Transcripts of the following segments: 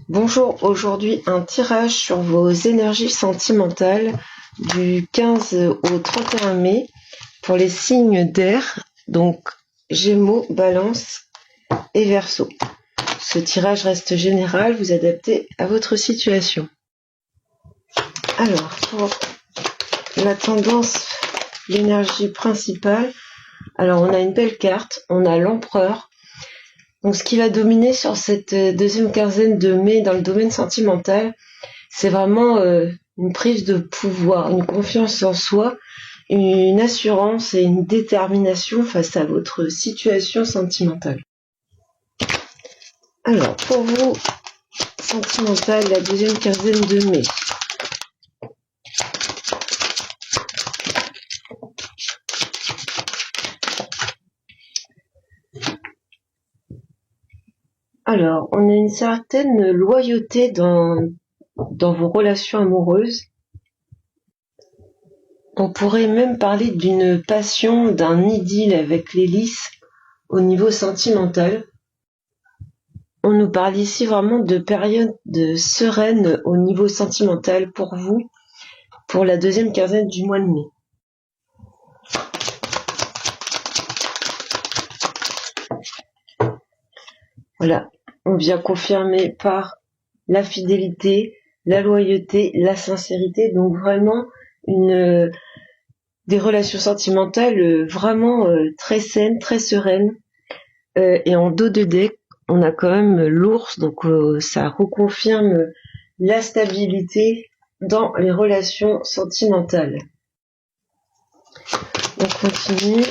Bonjour, aujourd'hui un tirage sur vos énergies sentimentales du 15 au 31 mai pour les signes d'air, donc Gémeaux, Balance et Verseau. Ce tirage reste général, vous adaptez à votre situation. Alors, pour la tendance, l'énergie principale, alors on a une belle carte, on a l'Empereur. Donc ce qui va dominer sur cette deuxième quinzaine de mai dans le domaine sentimental, c'est vraiment une prise de pouvoir, une confiance en soi, une assurance et une détermination face à votre situation sentimentale. Alors, pour vous, sentimental, la deuxième quinzaine de mai. Alors, on a une certaine loyauté dans vos relations amoureuses. On pourrait même parler d'une passion, d'un idylle avec l'hélice au niveau sentimental. On nous parle ici vraiment de période sereine au niveau sentimental pour vous, pour la deuxième quinzaine du mois de mai. Voilà, on vient confirmer par la fidélité, la loyauté, la sincérité, donc vraiment des relations sentimentales vraiment très saines, très sereines. Et en dos de deck, on a quand même l'ours, donc ça reconfirme la stabilité dans les relations sentimentales. On continue.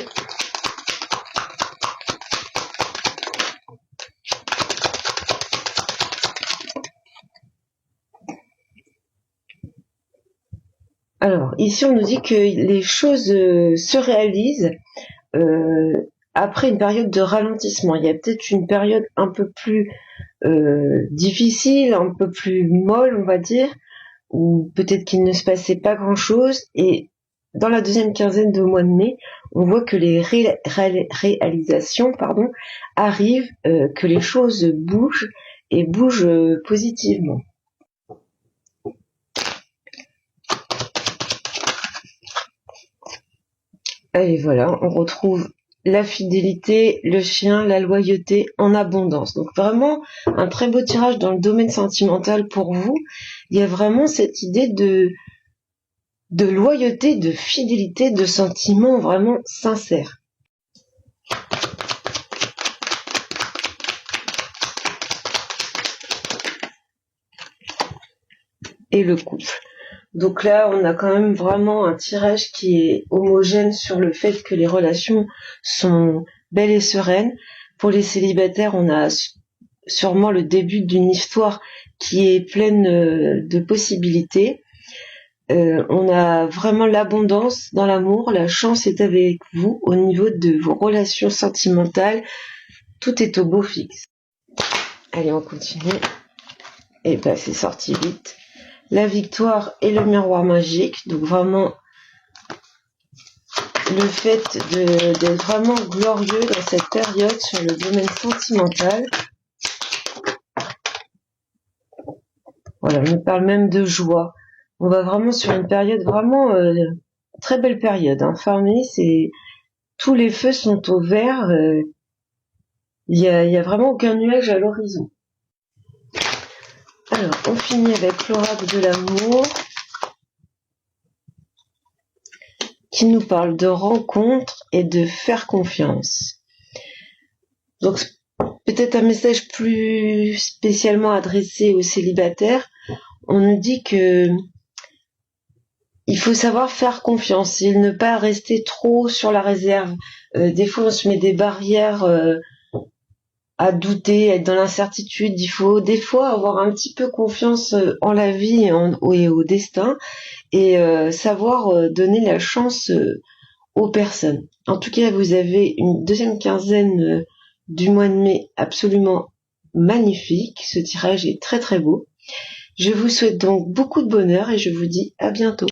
Alors, ici, on nous dit que les choses se réalisent après une période de ralentissement. Il y a peut-être une période un peu plus difficile, un peu plus molle, on va dire, ou peut-être qu'il ne se passait pas grand-chose. Et dans la deuxième quinzaine de mois de mai, on voit que les réalisations arrivent, que les choses bougent et bougent positivement. Et voilà, on retrouve la fidélité, le chien, la loyauté en abondance. Donc vraiment un très beau tirage dans le domaine sentimental pour vous. Il y a vraiment cette idée de loyauté, de fidélité, de sentiments vraiment sincères. Et le couple. Donc là, on a quand même vraiment un tirage qui est homogène sur le fait que les relations sont belles et sereines. Pour les célibataires, on a sûrement le début d'une histoire qui est pleine de possibilités. On a vraiment l'abondance dans l'amour, la chance est avec vous au niveau de vos relations sentimentales. Tout est au beau fixe. Allez, on continue. Et ben, c'est sorti vite. La victoire et le miroir magique, donc vraiment le fait d'être vraiment glorieux dans cette période sur le domaine sentimental. Voilà, on nous parle même de joie. On va vraiment sur une période vraiment très belle période. Fin mai, tous les feux sont au vert. Il y a vraiment aucun nuage à l'horizon. Alors, on finit avec l'oracle de l'amour qui nous parle de rencontre et de faire confiance. Donc, peut-être un message plus spécialement adressé aux célibataires. On nous dit que il faut savoir faire confiance et ne pas rester trop sur la réserve. Des fois, on se met des barrières à douter, être dans l'incertitude. Il faut des fois avoir un petit peu confiance en la vie et au destin et savoir donner la chance aux personnes. En tout cas, vous avez une deuxième quinzaine du mois de mai absolument magnifique. Ce tirage est très très beau. Je vous souhaite donc beaucoup de bonheur et je vous dis à bientôt.